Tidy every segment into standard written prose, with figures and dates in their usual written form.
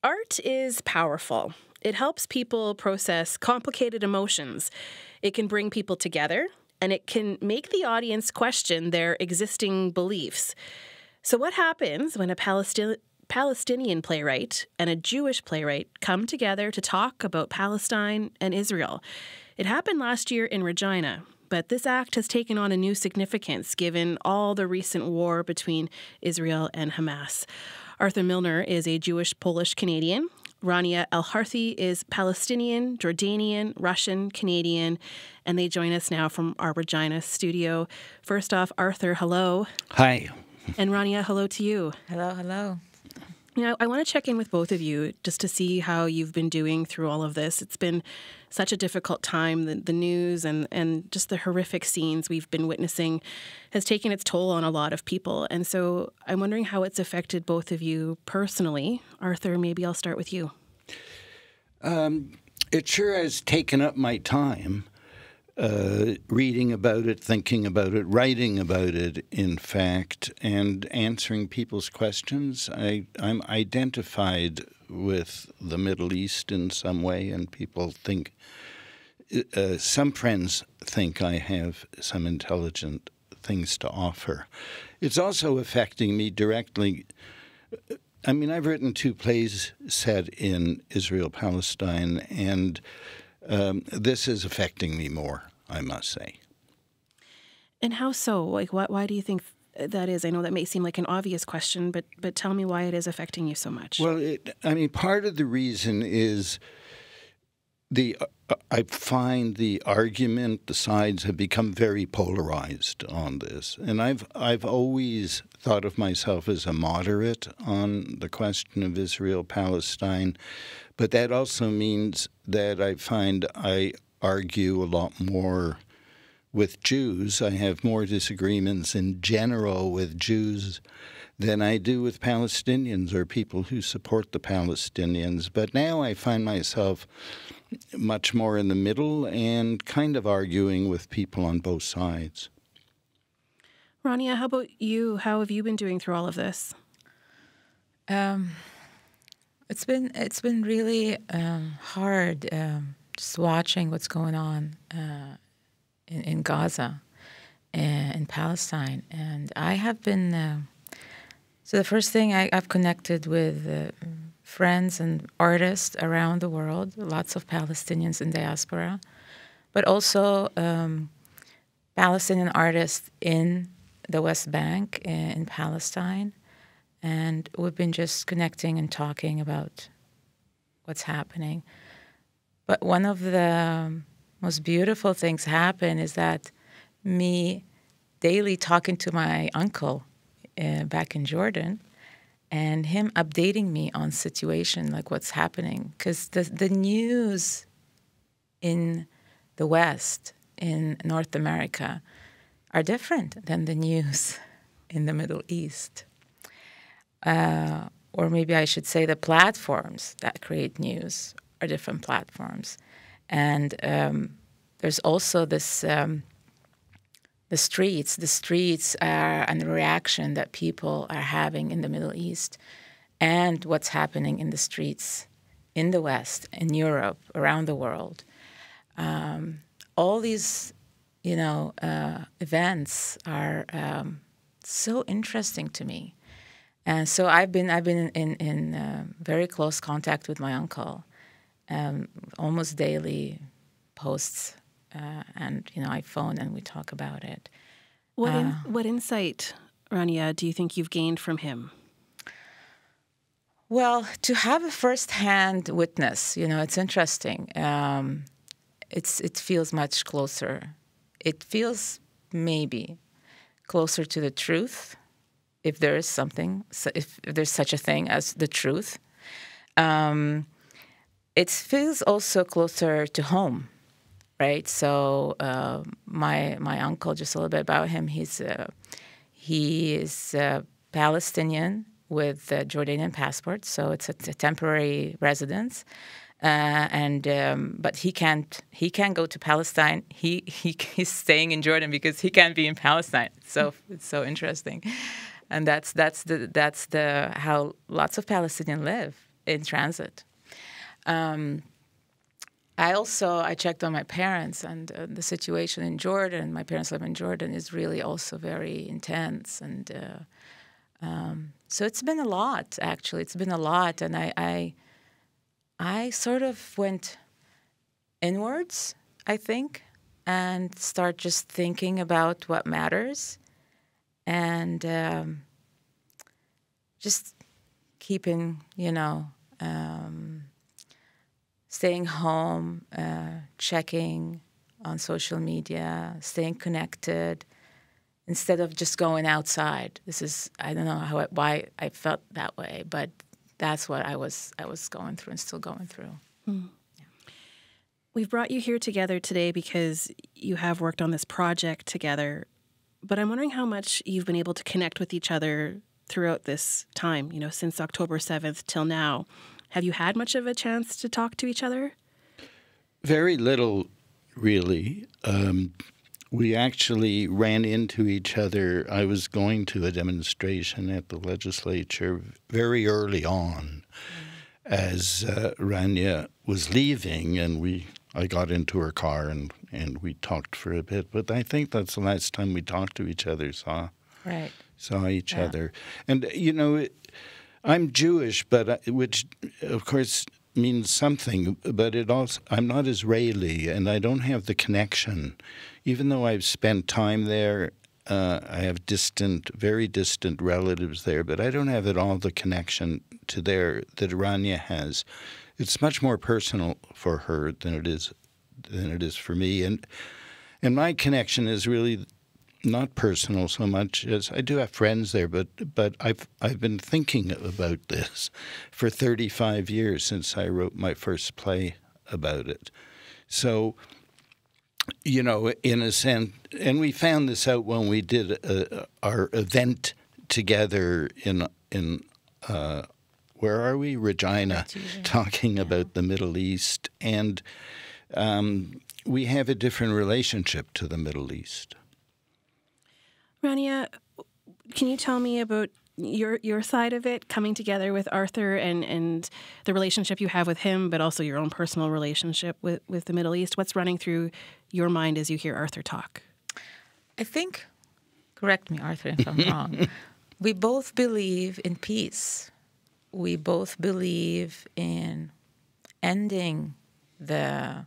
Art is powerful. It helps people process complicated emotions. It can bring people together, and it can make the audience question their existing beliefs. So what happens when a Palestinian playwright and a Jewish playwright come together to talk about Palestine and Israel? It happened last year in Regina, but this act has taken on a new significance given all the recent war between Israel and Hamas. Arthur Milner is a Jewish-Polish-Canadian. Rania Al-Harthi is Palestinian-Jordanian-Russian-Canadian, and they join us now from our Regina studio. First off, Arthur, hello. Hi. And Rania, hello to you. Hello, hello. I want to check in with both of you just to see how you've been doing through all of this. It's been such a difficult time. The news and just the horrific scenes we've been witnessing has taken its toll on a lot of people. And so I'm wondering how it's affected both of you personally. Arthur, maybe I'll start with you. It sure has taken up my time. Reading about it, thinking about it, writing about it, in fact, and answering people's questions. I'm identified with the Middle East in some way, and people think, some friends think I have some intelligent things to offer. It's also affecting me directly. I mean, I've written 2 plays set in Israel-Palestine, and this is affecting me more, I must say. And how so? Like, why do you think that is? I know that may seem like an obvious question, but tell me why it is affecting you so much. Well, part of the reason is I find the argument, the sides have become very polarized on this. And I've always thought of myself as a moderate on the question of Israel-Palestine, but that also means that I find I argue a lot more with Jews. I have more disagreements in general with Jews than I do with Palestinians or people who support the Palestinians. But now I find myself much more in the middle and kind of arguing with people on both sides. Rania, how about you? How have you been doing through all of this? It's been really hard just watching what's going on in Gaza and in Palestine. And I have been so the first thing I've connected with friends and artists around the world, lots of Palestinians in diaspora, but also Palestinian artists in the West Bank in Palestine. And we've been just connecting and talking about what's happening. But one of the most beautiful things happen is that me daily talking to my uncle back in Jordan, and him updating me on situation, like what's happening. Because the news in the West, in North America, are different than the news in the Middle East. Or maybe I should say the platforms that create news are different platforms. And there's also this, the streets are and the reaction that people are having in the Middle East and what's happening in the streets in the West, in Europe, around the world. All these, events are so interesting to me. And so I've been in very close contact with my uncle, almost daily posts, and I phone and we talk about it. What insight, Rania, do you think you've gained from him? Well, to have a first-hand witness, it's interesting. It feels much closer. It feels maybe closer to the truth, if there is something, if there's such a thing as the truth. It feels also closer to home, right? So my uncle, just a little bit about him, he is Palestinian with a Jordanian passport, so it's a temporary residence. But he can't go to Palestine. He's staying in Jordan because he can't be in Palestine. So it's so interesting. And that's how lots of Palestinians live. in transit. I checked on my parents, and the situation in Jordan, my parents live in Jordan, is really also very intense. And so it's been a lot, actually. It's been a lot. And I sort of went inwards, I think, and start just thinking about what matters, and just keeping, staying home, checking on social media, staying connected, instead of just going outside. I don't know why I felt that way, but that's what I was going through and still going through. Mm. Yeah. We've brought you here together today because you have worked on this project together, but I'm wondering how much you've been able to connect with each other throughout this time, since October 7th till now. Have you had much of a chance to talk to each other? Very little, really. We actually ran into each other. I was going to a demonstration at the legislature very early on as Rania was leaving, and I got into her car and we talked for a bit. But I think that's the last time we talked to each other, saw each other. And, I'm Jewish, but which, of course, means something, but I'm not Israeli, and I don't have the connection. Even though I've spent time there, I have very distant relatives there, but I don't have at all the connection to there that Rania has. It's much more personal for her than it is for me, and my connection is really not personal so much as I do have friends there, but I've been thinking about this for 35 years since I wrote my first play about it. So, in a sense, and we found this out when we did our event together in where are we? Regina, talking about the Middle East, and we have a different relationship to the Middle East. Rania, can you tell me about your side of it, coming together with Arthur and the relationship you have with him, but also your own personal relationship with the Middle East? What's running through your mind as you hear Arthur talk? I think, correct me, Arthur, if I'm wrong, we both believe in peace. We both believe in ending the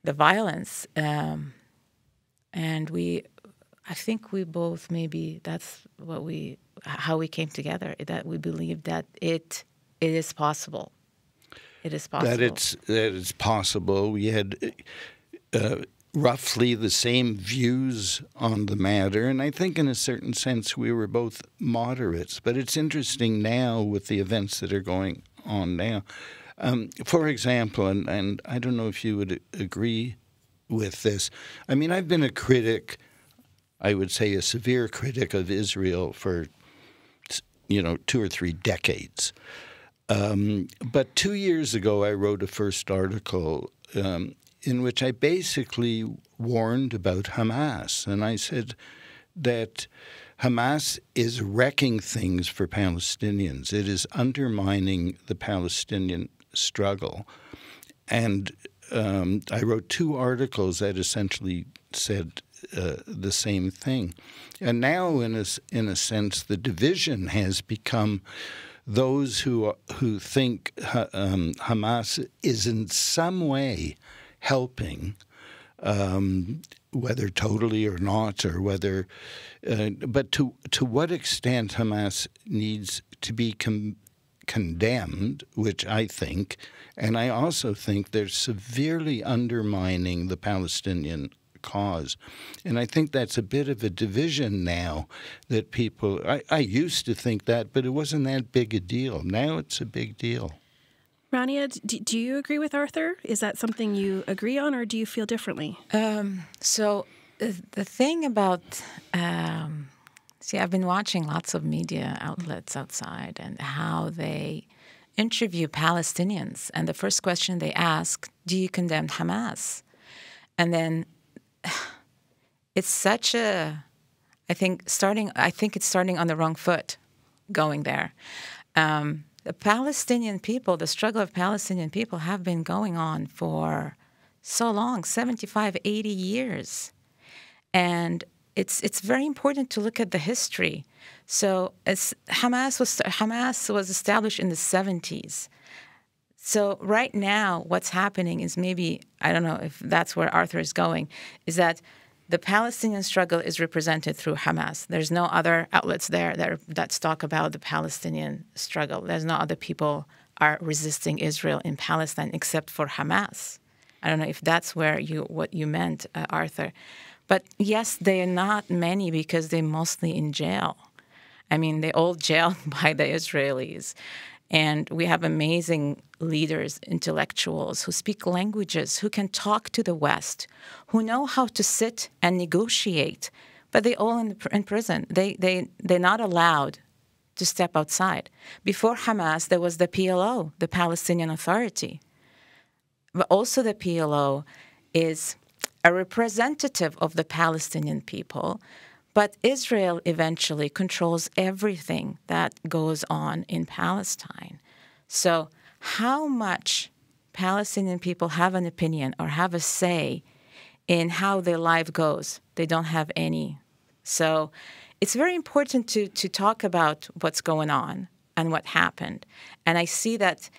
violence, and I think we both, maybe that's how we came together, that we believe that it is possible. It is possible. That it's possible. We had roughly the same views on the matter, and I think in a certain sense we were both moderates. But it's interesting now with the events that are going on now. For example, and I don't know if you would agree with this, I mean, I've been a critic, I would say a severe critic of Israel for, 2 or 3 decades. But 2 years ago, I wrote a first article in which I basically warned about Hamas. And I said that Hamas is wrecking things for Palestinians. It is undermining the Palestinian struggle. And I wrote 2 articles that essentially said the same thing. And now, in a sense, the division has become those who think Hamas is in some way helping, whether totally or not, or whether, but to what extent Hamas needs to be condemned, which I think, and I also think they're severely undermining the Palestinian cause. And I think that's a bit of a division now that people, I used to think that, but it wasn't that big a deal. Now it's a big deal. Rania, do you agree with Arthur? Is that something you agree on, or do you feel differently? So the thing about, I've been watching lots of media outlets outside and how they interview Palestinians. And the first question they ask, do you condemn Hamas? And then it's such a, I think it's starting on the wrong foot going there. the Palestinian people, the struggle of Palestinian people have been going on for so long, 75, 80 years. And it's very important to look at the history. So Hamas was established in the 70s. So right now, what's happening is maybe, I don't know if that's where Arthur is going, is that the Palestinian struggle is represented through Hamas. There's no other outlets there that talk about the Palestinian struggle. There's no other people are resisting Israel in Palestine except for Hamas. I don't know if that's what you meant, Arthur. But yes, they are not many because they're mostly in jail. I mean, they're all jailed by the Israelis. And we have amazing leaders, intellectuals who speak languages, who can talk to the West, who know how to sit and negotiate, but they're all in prison. They're not allowed to step outside. Before Hamas, there was the PLO, the Palestinian Authority. But also the PLO is a representative of the Palestinian people, but Israel eventually controls everything that goes on in Palestine. So how much Palestinian people have an opinion or have a say in how their life goes? They don't have any. So it's very important to talk about what's going on and what happened. And I see that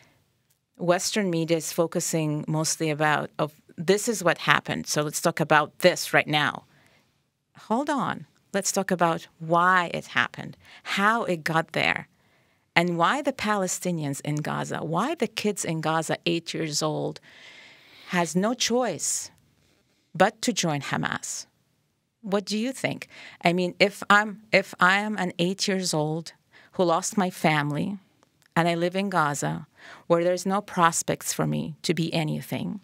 Western media is focusing mostly about, this is what happened, so let's talk about this right now. Hold on. Let's talk about why it happened, how it got there, and why the Palestinians in Gaza, why the kids in Gaza, 8 years old, has no choice but to join Hamas. What do you think? I mean, if I am an 8 years old who lost my family, and I live in Gaza, where there's no prospects for me to be anything,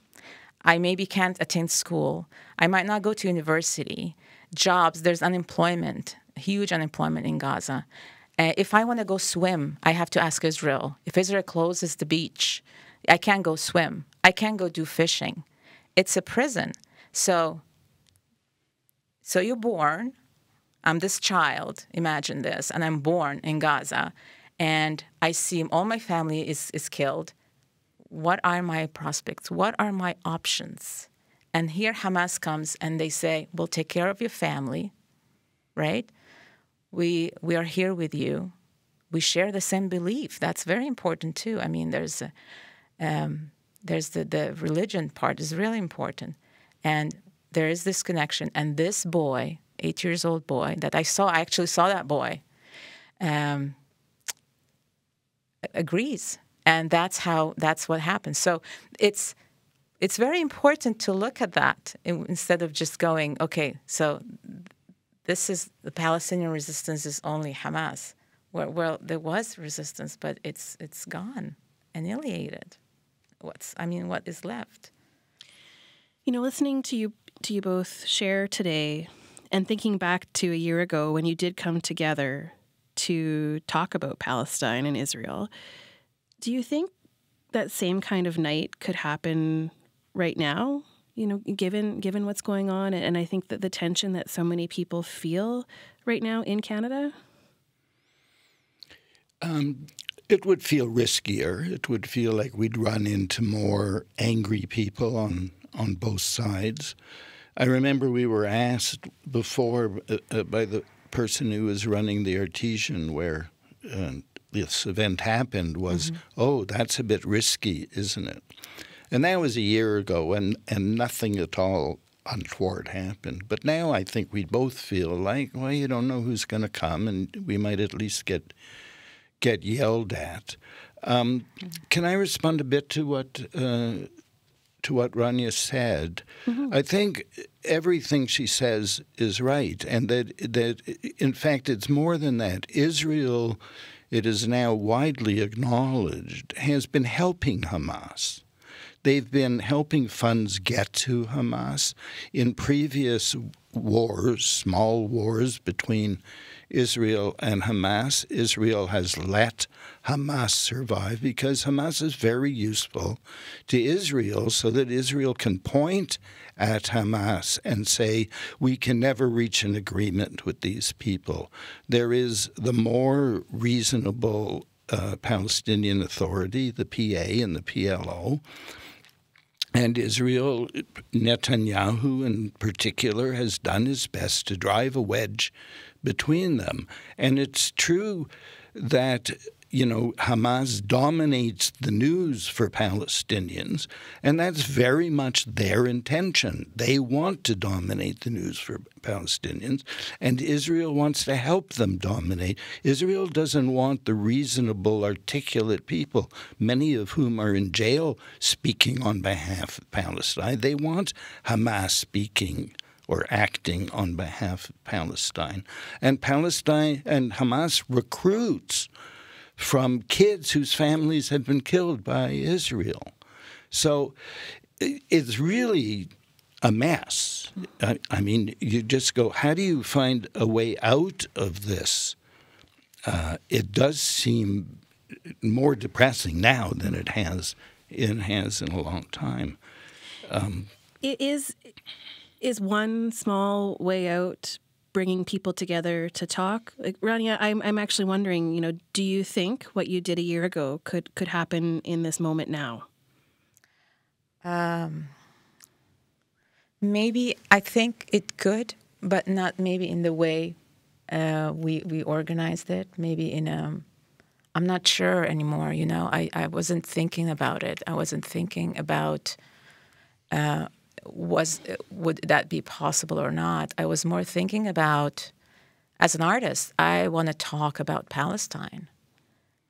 I maybe can't attend school, I might not go to university, jobs, there's unemployment, huge unemployment in Gaza. If I want to go swim, I have to ask Israel. If Israel closes the beach, I can't go swim. I can't go do fishing. It's a prison. So you're born, I'm this child, imagine this, and I'm born in Gaza, and I see all my family is killed. What are my prospects? What are my options? And here Hamas comes and they say, we'll take care of your family, right? We are here with you. We share the same belief. That's very important too. I mean, there's the religion part is really important. And there is this connection. And this boy, 8 years old boy that I actually saw that boy, agrees. And that's what happens. So it's very important to look at that instead of just going, okay, so this is the Palestinian resistance is only Hamas. Well, there was resistance, but it's gone, annihilated. What is left? You know, listening to you both share today and thinking back to a year ago when you did come together to talk about Palestine and Israel, do you think that same kind of night could happen right now, you know, given what's going on? And I think that the tension that so many people feel right now in Canada? It would feel riskier. It would feel like we'd run into more angry people on both sides. I remember we were asked before by the person who was running the Artesian where this event happened was, oh, that's a bit risky, isn't it? And that was a year ago, and nothing at all untoward happened. But now I think we both feel like, well, you don't know who's going to come, and we might at least get yelled at. Can I respond a bit to what Rania said? I think everything she says is right, and that in fact it's more than that. Israel, it is now widely acknowledged, has been helping Hamas. They've been helping funds get to Hamas. In previous wars, small wars between Israel and Hamas, Israel has let Hamas survive because Hamas is very useful to Israel so that Israel can point at Hamas and say, we can never reach an agreement with these people. There is the more reasonable Palestinian Authority, the PA and the PLO. And Israel, Netanyahu in particular, has done his best to drive a wedge between them. And it's true that, Hamas dominates the news for Palestinians, and that's very much their intention. They want to dominate the news for Palestinians, and Israel wants to help them dominate. Israel doesn't want the reasonable, articulate people, many of whom are in jail, speaking on behalf of Palestine. They want Hamas speaking or acting on behalf of Palestine. And Palestine and Hamas recruits from kids whose families had been killed by Israel. So it's really a mess. I mean, you just go, how do you find a way out of this? It does seem more depressing now than it has in a long time. Is one small way out bringing people together to talk? Like, Rania, I'm actually wondering, do you think what you did a year ago could happen in this moment now? Maybe I think it could, but not maybe in the way we organized it. Maybe I'm not sure anymore. I wasn't thinking about it. I wasn't thinking about would that be possible or not. I was more thinking about, as an artist, I want to talk about Palestine.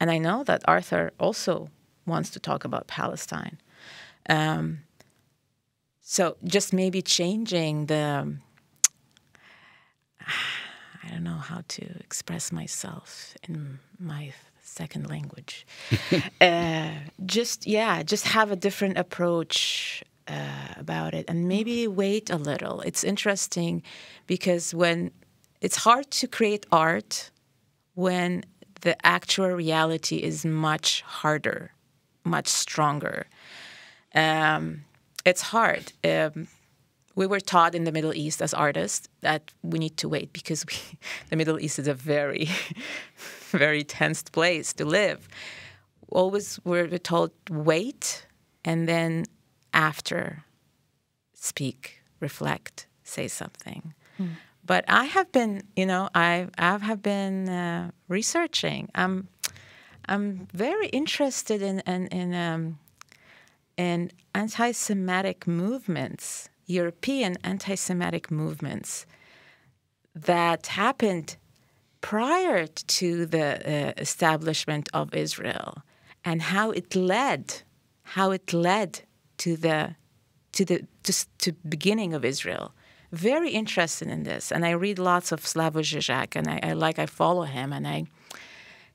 And I know that Arthur also wants to talk about Palestine. So just maybe changing I don't know how to express myself in my second language. Just have a different approach about it, and maybe wait a little. It's interesting because when it's hard to create art when the actual reality is much harder, much stronger. It's hard. We were taught in the Middle East as artists that we need to wait because the Middle East is a very, very tense place to live. Always we're told wait, and then after, speak, reflect, say something. But I have been, I have been researching. I'm very interested in anti-Semitic movements, European anti-Semitic movements that happened prior to the establishment of Israel, and how it led to the beginning of Israel. Very interested in this, and I read lots of Slavoj Žižek, and I follow him, and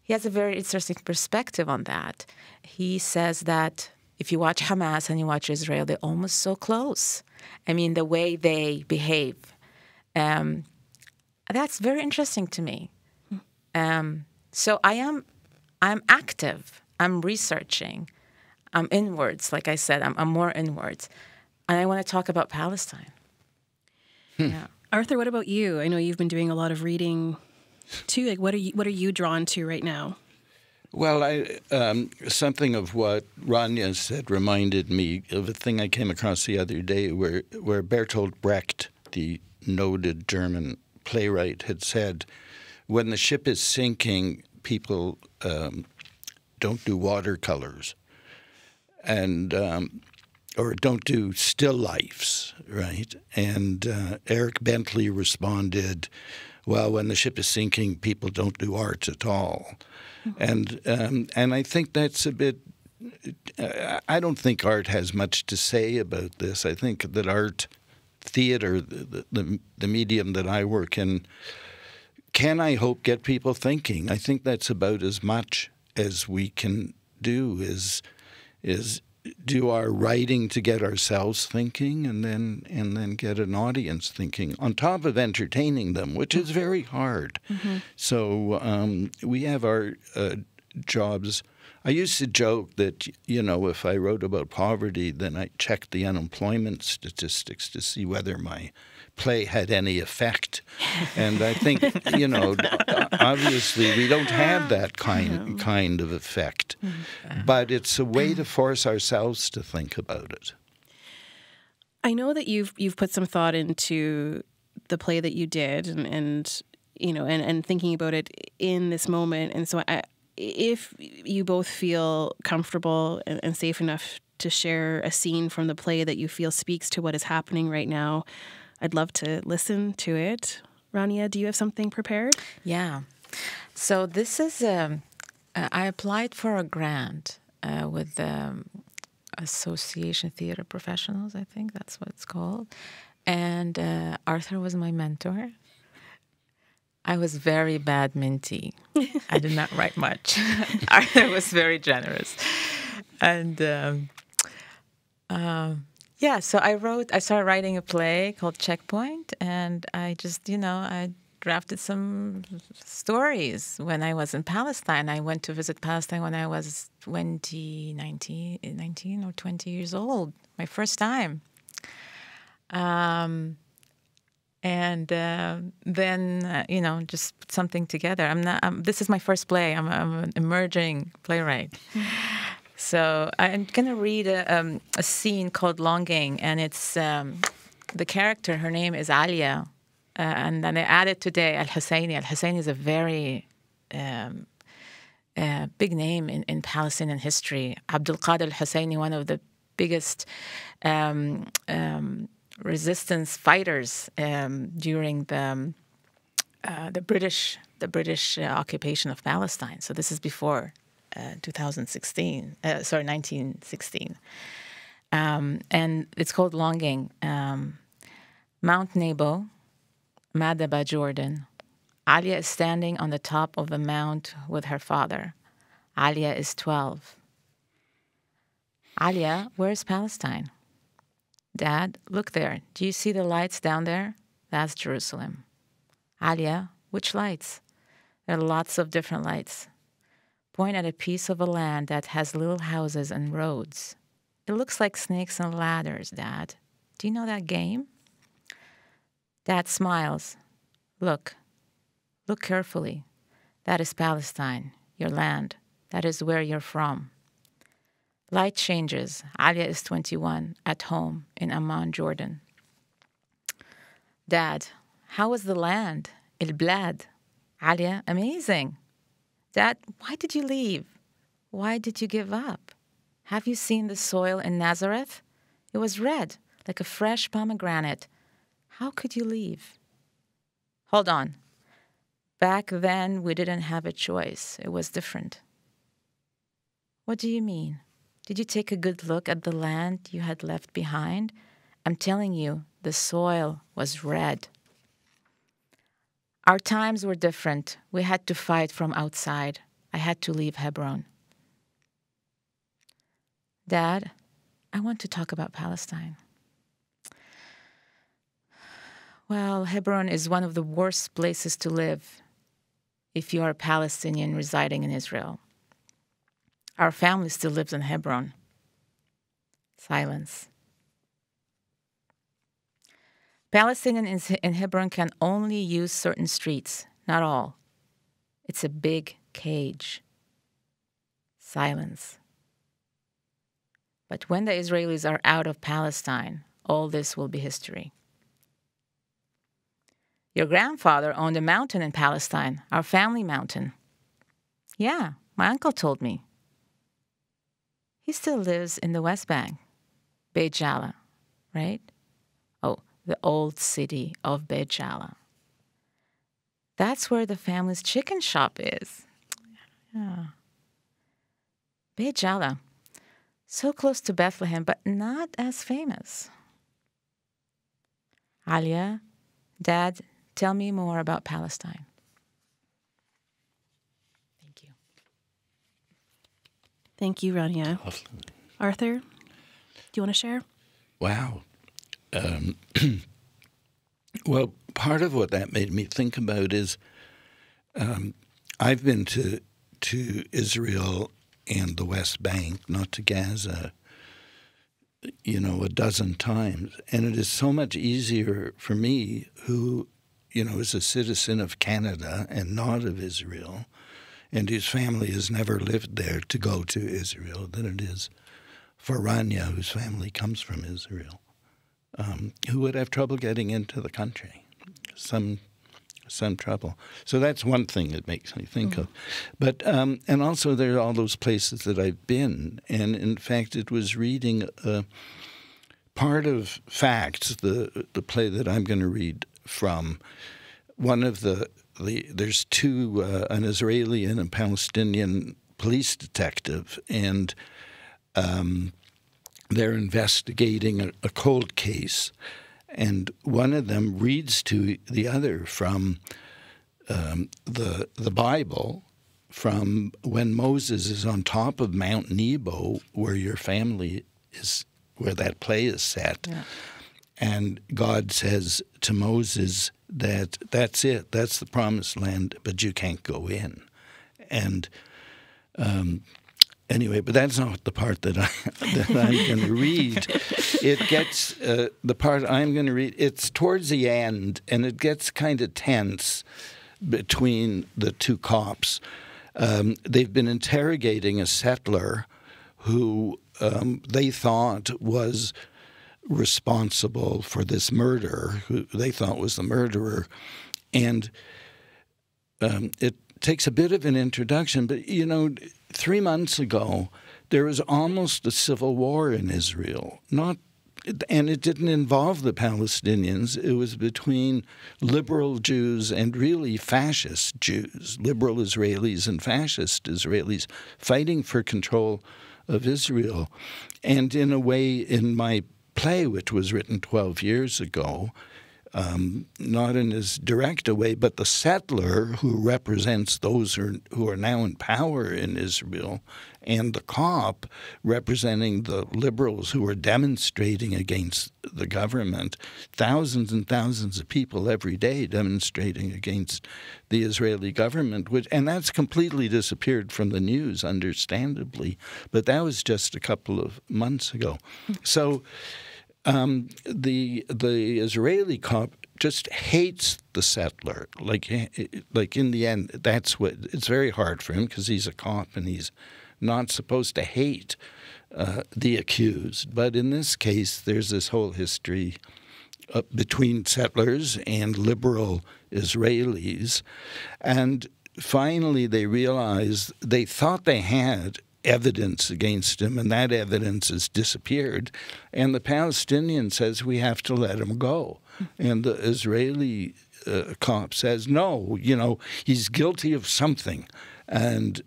he has a very interesting perspective on that. He says that if you watch Hamas and you watch Israel, they're almost so close. I mean, the way they behave, that's very interesting to me. So I'm active. I'm researching. I'm inwards, like I said. I'm more inwards. And I want to talk about Palestine. Yeah. Arthur, what about you? I know you've been doing a lot of reading too. Like, what are you drawn to right now? Well, something of what Rania said reminded me of a thing I came across the other day where Bertolt Brecht, the noted German playwright, had said, when the ship is sinking, people don't do watercolors. And or don't do still lifes, right? And Eric Bentley responded, well, when the ship is sinking, people don't do art at all. Mm-hmm. And I think that's a bit I don't think art has much to say about this. I think that art, theater, the medium that I work in, can, I hope, get people thinking. I think that's about as much as we can do is do our writing to get ourselves thinking and then get an audience thinking on top of entertaining them, which is very hard. Mm-hmm. So we have our jobs I used to joke that, if I wrote about poverty, then I checked the unemployment statistics to see whether my play had any effect. And I think, obviously we don't have that kind of effect. But it's a way to force ourselves to think about it. I know that you've put some thought into the play that you did and thinking about it in this moment. And so if you both feel comfortable and safe enough to share a scene from the play that you feel speaks to what is happening right now, I'd love to listen to it. Rania, do you have something prepared? Yeah. So this is, I applied for a grant with Association Theatre Professionals, I think that's what it's called. And Arthur was my mentor. I was very bad minty. I did not write much. Arthur was very generous. And so I started writing a play called Checkpoint, and I just, I drafted some stories when I was in Palestine. I went to visit Palestine when I was 19 or 20 years old, my first time. Then, just put something together. This is my first play. I'm an emerging playwright. So I'm going to read a scene called Longing, and it's the character, her name is Alia, and then I added today Al-Husseini. Al-Husseini is a very big name in Palestinian history. Abdul Qadir Al-Husseini, one of the biggest resistance fighters during the British occupation of Palestine. So this is before 1916. And it's called Longing. Mount Nebo, Madaba, Jordan. Alia is standing on the top of the mount with her father. Alia is 12. Alia, where's Palestine? Dad, look there. Do you see the lights down there? That's Jerusalem. Alia, which lights? There are lots of different lights. Point at a piece of a land that has little houses and roads. It looks like snakes and ladders, Dad. Do you know that game? Dad smiles. Look carefully. That is Palestine, your land. That is where you're from. Light changes. Alia is 21, at home in Amman, Jordan. Dad, how was the land? El-Blad. Alia, amazing. Dad, why did you leave? Why did you give up? Have you seen the soil in Nazareth? It was red, like a fresh pomegranate. How could you leave? Hold on. Back then, we didn't have a choice. It was different. What do you mean? Did you take a good look at the land you had left behind? I'm telling you, the soil was red. Our times were different. We had to fight from outside. I had to leave Hebron. Dad, I want to talk about Palestine. Well, Hebron is one of the worst places to live if you are a Palestinian residing in Israel. Our family still lives in Hebron. Silence. Palestinians in Hebron can only use certain streets, not all. It's a big cage. Silence. But when the Israelis are out of Palestine, all this will be history. Your grandfather owned a mountain in Palestine, our family mountain. Yeah, my uncle told me. He still lives in the West Bank, Beit Jala, right? Oh, the old city of Beit Jala. That's where the family's chicken shop is. Yeah. Beit Jala, so close to Bethlehem, but not as famous. Alia, Dad, tell me more about Palestine. Thank you. Thank you, Rania. Arthur, do you want to share? Wow. Well, part of what that made me think about is I've been to Israel and the West Bank, not to Gaza, a dozen times. And it is so much easier for me, who, is a citizen of Canada and not of Israel, and whose family has never lived there, to go to Israel than it is for Rania, whose family comes from Israel, who would have trouble getting into the country. Some trouble. So that's one thing it makes me think of. But and also there are all those places that I've been. And in fact, it was reading part of Facts, the play that I'm going to read from. One of there's two, an Israeli and a Palestinian police detective, and they're investigating a cold case. And one of them reads to the other from the Bible, from when Moses is on top of Mount Nebo, where your family is, where that play is set. Yeah. And God says to Moses that that's it, that's the promised land, but you can't go in. And anyway, but that's not the part that I'm going to read. It gets the part I'm going to read. It's towards the end, and it gets kind of tense between the two cops. They've been interrogating a settler who they thought was responsible for this murder, who they thought was the murderer, and it takes a bit of an introduction, but 3 months ago, there was almost a civil war in Israel. And it didn't involve the Palestinians. It was between liberal Jews and really fascist Jews, liberal Israelis and fascist Israelis, fighting for control of Israel. And in a way, in my play, which was written 12 years ago, not in as direct a way, but the settler who represents those who are now in power in Israel, and the cop representing the liberals who are demonstrating against the government, thousands and thousands of people every day demonstrating against the Israeli government, and that's completely disappeared from the news, understandably, but that was just a couple of months ago. So the Israeli cop just hates the settler. Like in the end, that's what it's very hard for him, because he's a cop and he's not supposed to hate the accused. But in this case, there's this whole history between settlers and liberal Israelis, and finally they realized they thought they had evidence against him, and that evidence has disappeared. And the Palestinian says, we have to let him go. And the Israeli cop says, no, he's guilty of something. And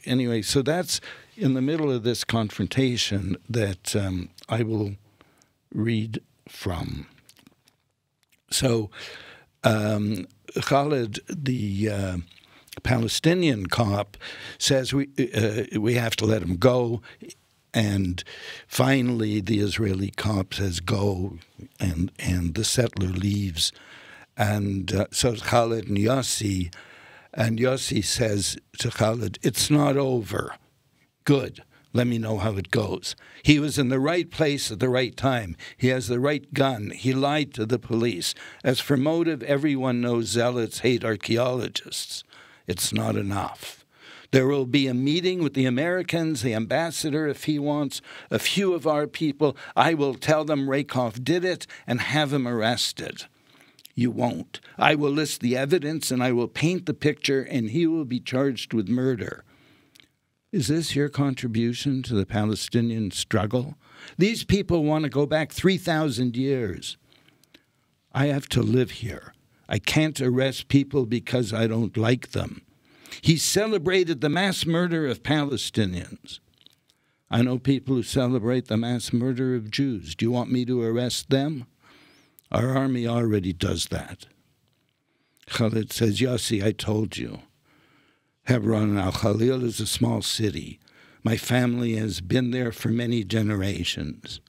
anyway, so that's in the middle of this confrontation that I will read from. So Khalid, the Palestinian cop, says we have to let him go, and finally the Israeli cop says go, and the settler leaves, and so Khalid and Yossi says to Khalid, it's not over. Good. Let me know how it goes. He was in the right place at the right time. He has the right gun. He lied to the police. As for motive, everyone knows zealots hate archaeologists. It's not enough. There will be a meeting with the Americans, the ambassador, if he wants, a few of our people. I will tell them Rakoff did it and have him arrested. You won't. I will list the evidence and I will paint the picture, and he will be charged with murder. Is this your contribution to the Palestinian struggle? These people want to go back 3,000 years. I have to live here. I can't arrest people because I don't like them. He celebrated the mass murder of Palestinians. I know people who celebrate the mass murder of Jews. Do you want me to arrest them? Our army already does that. Khalid says, Yossi, I told you. Hebron al-Khalil is a small city. My family has been there for many generations.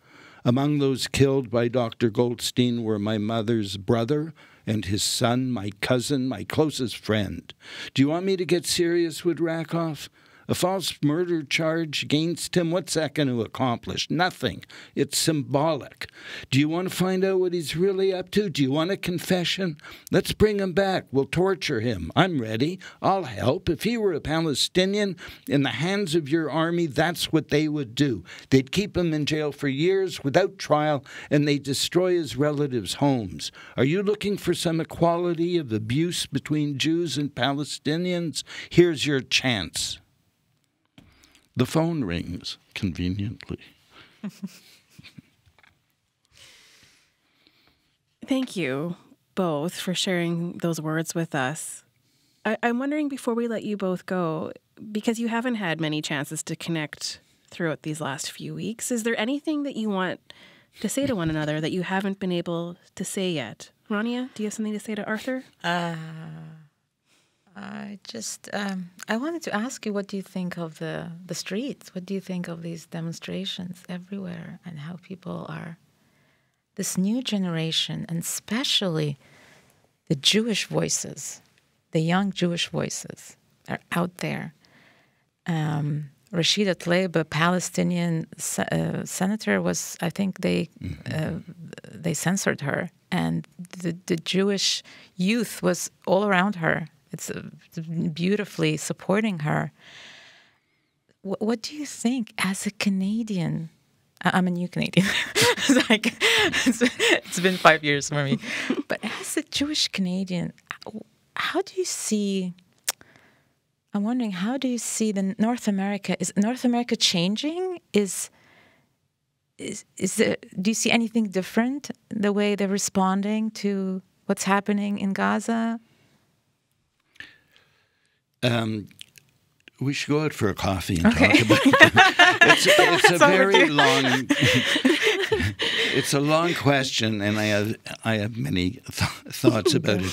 Among those killed by Dr. Goldstein were my mother's brother and his son, my cousin, my closest friend. Do you want me to get serious with Rakoff? A false murder charge against him, what's that going to accomplish? Nothing. It's symbolic. Do you want to find out what he's really up to? Do you want a confession? Let's bring him back. We'll torture him. I'm ready. I'll help. If he were a Palestinian in the hands of your army, that's what they would do. They'd keep him in jail for years without trial, and they'd destroy his relatives' homes. Are you looking for some equality of abuse between Jews and Palestinians? Here's your chance. The phone rings, conveniently. Thank you both for sharing those words with us. I'm wondering, before we let you both go, because you haven't had many chances to connect throughout these last few weeks, is there anything that you want to say to one another that you haven't been able to say yet? Rania, do you have something to say to Arthur? I wanted to ask you, what do you think of the streets? What do you think of these demonstrations everywhere, and how people are, this new generation, and especially the Jewish voices, the young Jewish voices are out there. Rashida Tlaib, a Palestinian senator, was, I think they censored her, and the Jewish youth was all around her. It's beautifully supporting her. What do you think, as a Canadian? I'm a new Canadian. It's been 5 years for me. But as a Jewish Canadian, how do you see? I'm wondering, how do you see the North America? Is North America changing? Do you see anything different, the way they're responding to what's happening in Gaza? We should go out for a coffee and talk about it. It's a very long. It's a long question, and I have many thoughts about it.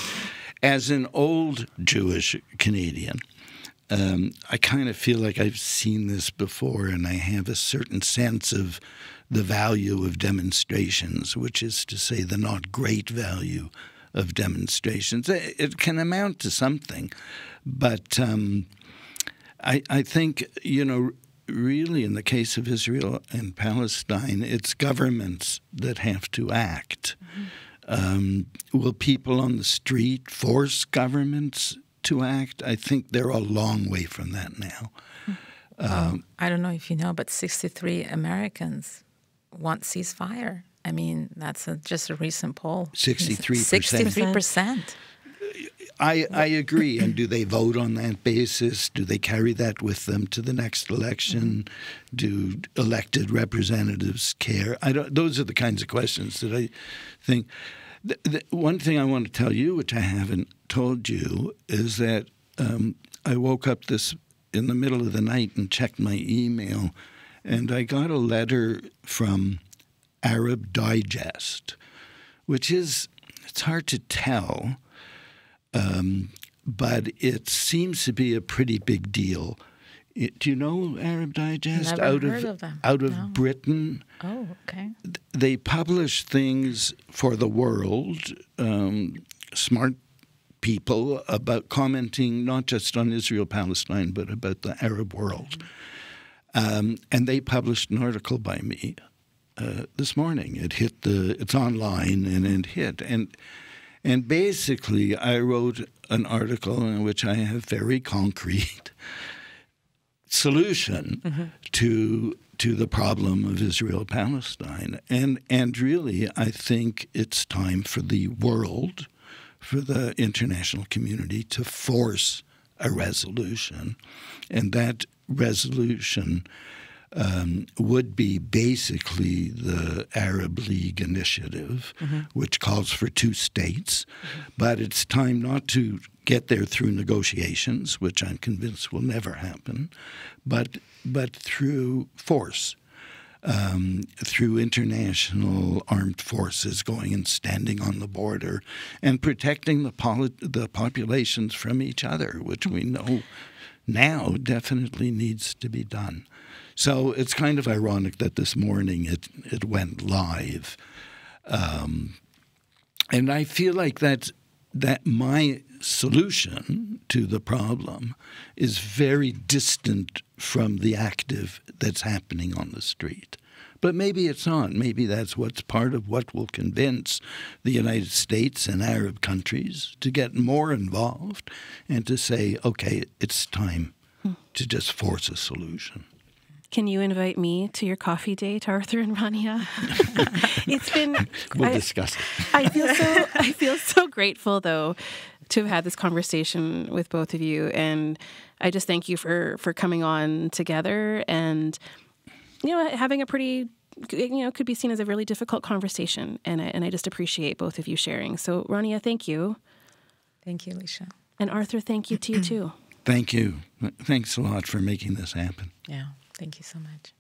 As an old Jewish Canadian, I kind of feel like I've seen this before, and I have a certain sense of the value of demonstrations, which is to say the not great value of demonstrations. It can amount to something, but I think, really in the case of Israel and Palestine, it's governments that have to act. Will people on the street force governments to act? I think they're a long way from that now. I don't know if you know, but 63 Americans want ceasefire. I mean, that's just a recent poll. 63%. 63%. I agree. And do they vote on that basis? Do they carry that with them to the next election? Do elected representatives care? Those are the kinds of questions that I think. One thing I want to tell you, which I haven't told you, is that I woke up in the middle of the night and checked my email, and I got a letter from Arab Digest, which it's hard to tell, but it seems to be a pretty big deal. Do you know Arab Digest? Never heard of them. Out of Britain. Oh, okay. They publish things for the world, smart people, about commenting not just on Israel-Palestine, but about the Arab world. And they published an article by me this morning. It's online, and it hit. And basically, I wrote an article in which I have very concrete solution to the problem of Israel-Palestine. And really, I think it's time for the world, for the international community, to force a resolution. And that resolution would be basically the Arab League initiative, which calls for 2 states. But it's time not to get there through negotiations, which I'm convinced will never happen, but through force, through international armed forces going and standing on the border and protecting the populations from each other, which we know now definitely needs to be done. So it's kind of ironic that this morning it went live. And I feel like that's that my solution to the problem is very distant from the active that's happening on the street. But maybe it's not. Maybe that's what's part of what will convince the United States and Arab countries to get more involved and to say, okay, it's time to just force a solution. Can you invite me to your coffee date, Arthur and Rania? It's been... We'll discuss it. I feel so grateful, though, to have had this conversation with both of you. And I just thank you for coming on together and, having a pretty, could be seen as a really difficult conversation. And I just appreciate both of you sharing. So, Rania, thank you. Thank you, Alicia. And Arthur, thank you to you, too. Thank you. Thanks a lot for making this happen. Yeah. Thank you so much.